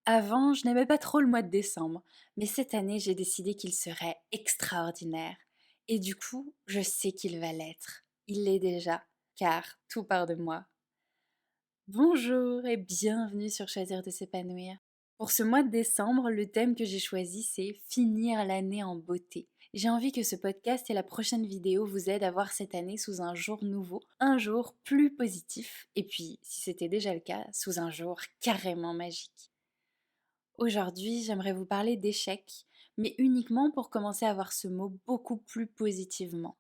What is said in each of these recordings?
Avant, je n'aimais pas trop le mois de décembre, mais cette année, j'ai décidé qu'il serait extraordinaire. Et du coup, je sais qu'il va l'être. Il l'est déjà, car tout part de moi. Bonjour et bienvenue sur Choisir de s'épanouir. Pour ce mois de décembre, le thème que j'ai choisi, c'est finir l'année en beauté. J'ai envie que ce podcast et la prochaine vidéo vous aident à voir cette année sous un jour nouveau, un jour plus positif, et puis, si c'était déjà le cas, sous un jour carrément magique. Aujourd'hui, j'aimerais vous parler d'échec, mais uniquement pour commencer à voir ce mot beaucoup plus positivement.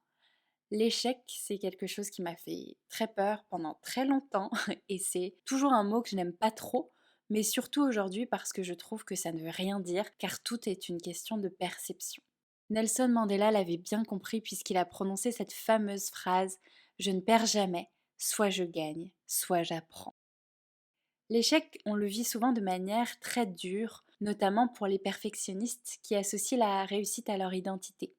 L'échec, c'est quelque chose qui m'a fait très peur pendant très longtemps et c'est toujours un mot que je n'aime pas trop, mais surtout aujourd'hui parce que je trouve que ça ne veut rien dire car tout est une question de perception. Nelson Mandela l'avait bien compris puisqu'il a prononcé cette fameuse phrase ⁇ Je ne perds jamais, soit je gagne, soit j'apprends ⁇ L'échec, on le vit souvent de manière très dure, notamment pour les perfectionnistes qui associent la réussite à leur identité.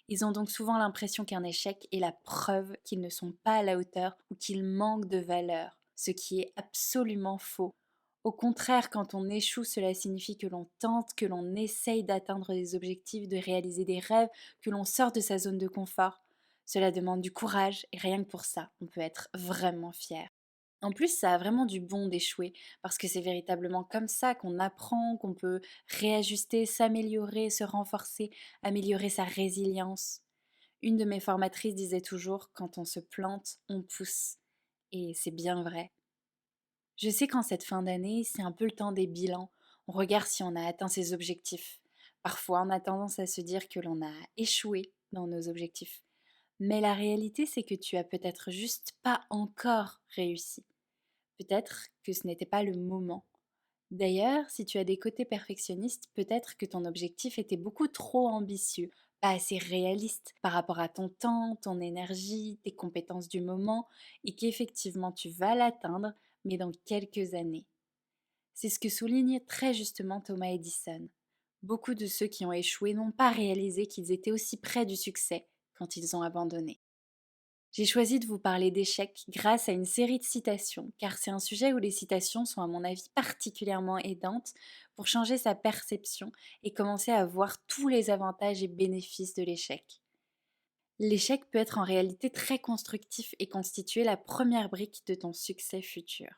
Ils ont donc souvent l'impression qu'un échec est la preuve qu'ils ne sont pas à la hauteur ou qu'ils manquent de valeur, ce qui est absolument faux. Au contraire, quand on échoue, cela signifie que l'on tente, que l'on essaye d'atteindre des objectifs, de réaliser des rêves, que l'on sort de sa zone de confort. Cela demande du courage et rien que pour ça, on peut être vraiment fier. En plus, ça a vraiment du bon d'échouer, parce que c'est véritablement comme ça qu'on apprend, qu'on peut réajuster, s'améliorer, se renforcer, améliorer sa résilience. Une de mes formatrices disait toujours, quand on se plante, on pousse. Et c'est bien vrai. Je sais qu'en cette fin d'année, c'est un peu le temps des bilans. On regarde si on a atteint ses objectifs. Parfois, on a tendance à se dire que l'on a échoué dans nos objectifs. Mais la réalité, c'est que tu as peut-être juste pas encore réussi. Peut-être que ce n'était pas le moment. D'ailleurs, si tu as des côtés perfectionnistes, peut-être que ton objectif était beaucoup trop ambitieux, pas assez réaliste par rapport à ton temps, ton énergie, tes compétences du moment, et qu'effectivement tu vas l'atteindre, mais dans quelques années. C'est ce que souligne très justement Thomas Edison. Beaucoup de ceux qui ont échoué n'ont pas réalisé qu'ils étaient aussi près du succès quand ils ont abandonné. J'ai choisi de vous parler d'échecs grâce à une série de citations, car c'est un sujet où les citations sont à mon avis particulièrement aidantes pour changer sa perception et commencer à voir tous les avantages et bénéfices de l'échec. L'échec peut être en réalité très constructif et constituer la première brique de ton succès futur.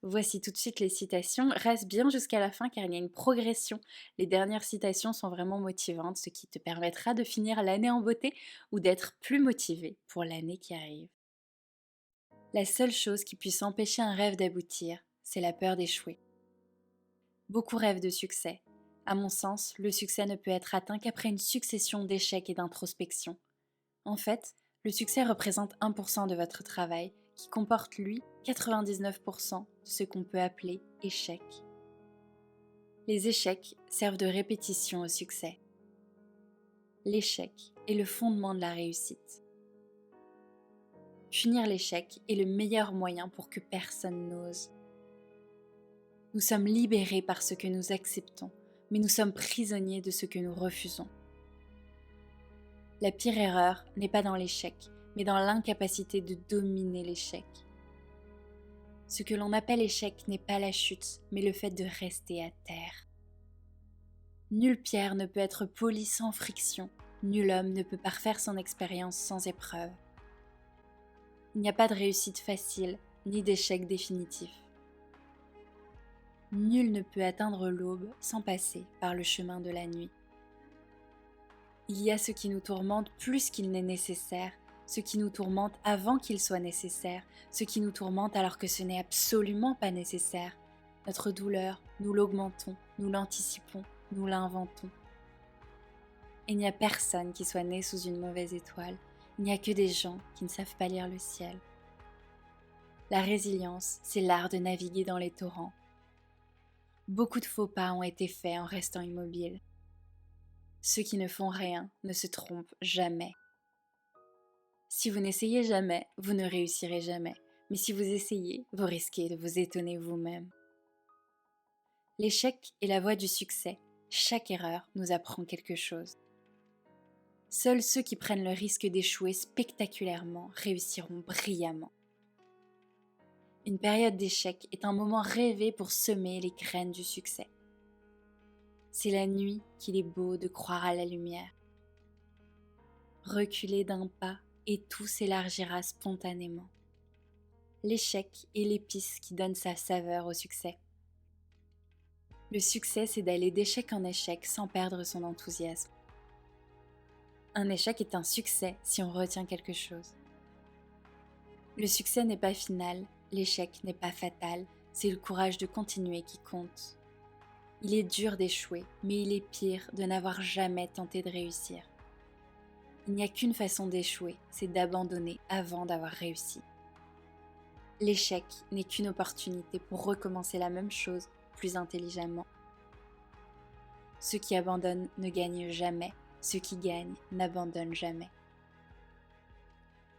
Voici tout de suite les citations. Reste bien jusqu'à la fin car il y a une progression. Les dernières citations sont vraiment motivantes, ce qui te permettra de finir l'année en beauté ou d'être plus motivé pour l'année qui arrive. La seule chose qui puisse empêcher un rêve d'aboutir, c'est la peur d'échouer. Beaucoup rêvent de succès. À mon sens, le succès ne peut être atteint qu'après une succession d'échecs et d'introspection. En fait, le succès représente 1% de votre travail, qui comporte, lui, 99% de ce qu'on peut appeler échec. Les échecs servent de répétition au succès. L'échec est le fondement de la réussite. Finir l'échec est le meilleur moyen pour que personne n'ose. Nous sommes libérés par ce que nous acceptons, mais nous sommes prisonniers de ce que nous refusons. La pire erreur n'est pas dans l'échec, mais dans l'incapacité de dominer l'échec. Ce que l'on appelle échec n'est pas la chute, mais le fait de rester à terre. Nulle pierre ne peut être polie sans friction, nul homme ne peut parfaire son expérience sans épreuve. Il n'y a pas de réussite facile, ni d'échec définitif. Nul ne peut atteindre l'aube sans passer par le chemin de la nuit. Il y a ce qui nous tourmente plus qu'il n'est nécessaire, ce qui nous tourmente avant qu'il soit nécessaire, ce qui nous tourmente alors que ce n'est absolument pas nécessaire. Notre douleur, nous l'augmentons, nous l'anticipons, nous l'inventons. Il n'y a personne qui soit né sous une mauvaise étoile, il n'y a que des gens qui ne savent pas lire le ciel. La résilience, c'est l'art de naviguer dans les torrents. Beaucoup de faux pas ont été faits en restant immobiles. Ceux qui ne font rien ne se trompent jamais. Si vous n'essayez jamais, vous ne réussirez jamais. Mais si vous essayez, vous risquez de vous étonner vous-même. L'échec est la voie du succès. Chaque erreur nous apprend quelque chose. Seuls ceux qui prennent le risque d'échouer spectaculairement réussiront brillamment. Une période d'échec est un moment rêvé pour semer les graines du succès. C'est la nuit qu'il est beau de croire à la lumière. Reculez d'un pas et tout s'élargira spontanément. L'échec est l'épice qui donne sa saveur au succès. Le succès, c'est d'aller d'échec en échec sans perdre son enthousiasme. Un échec est un succès si on retient quelque chose. Le succès n'est pas final, l'échec n'est pas fatal, c'est le courage de continuer qui compte. Il est dur d'échouer, mais il est pire de n'avoir jamais tenté de réussir. Il n'y a qu'une façon d'échouer, c'est d'abandonner avant d'avoir réussi. L'échec n'est qu'une opportunité pour recommencer la même chose plus intelligemment. Ceux qui abandonnent ne gagnent jamais, ceux qui gagnent n'abandonnent jamais.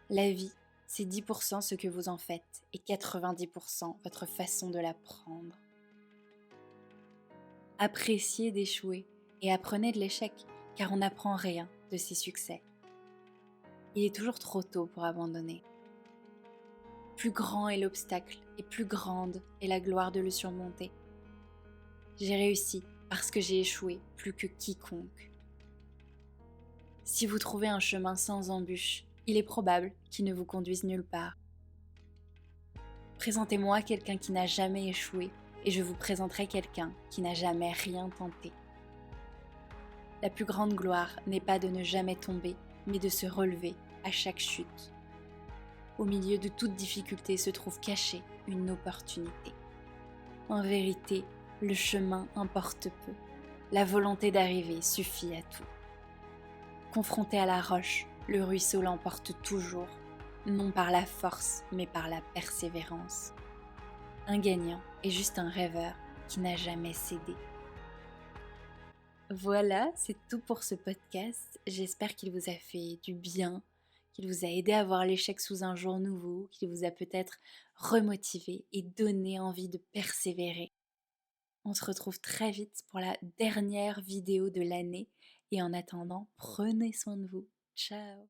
La vie, c'est 10% ce que vous en faites et 90% votre façon de la prendre. Appréciez d'échouer et apprenez de l'échec, car on n'apprend rien de ses succès. Il est toujours trop tôt pour abandonner. Plus grand est l'obstacle et plus grande est la gloire de le surmonter. J'ai réussi parce que j'ai échoué plus que quiconque. Si vous trouvez un chemin sans embûches, il est probable qu'il ne vous conduise nulle part. Présentez-moi quelqu'un qui n'a jamais échoué et je vous présenterai quelqu'un qui n'a jamais rien tenté. La plus grande gloire n'est pas de ne jamais tomber, mais de se relever à chaque chute. Au milieu de toute difficulté se trouve cachée une opportunité. En vérité, le chemin importe peu. La volonté d'arriver suffit à tout. Confronté à la roche, le ruisseau l'emporte toujours, non par la force, mais par la persévérance. Un gagnant est juste un rêveur qui n'a jamais cédé. Voilà, c'est tout pour ce podcast. J'espère qu'il vous a fait du bien, qu'il vous a aidé à voir l'échec sous un jour nouveau, qu'il vous a peut-être remotivé et donné envie de persévérer. On se retrouve très vite pour la dernière vidéo de l'année et en attendant, prenez soin de vous. Ciao!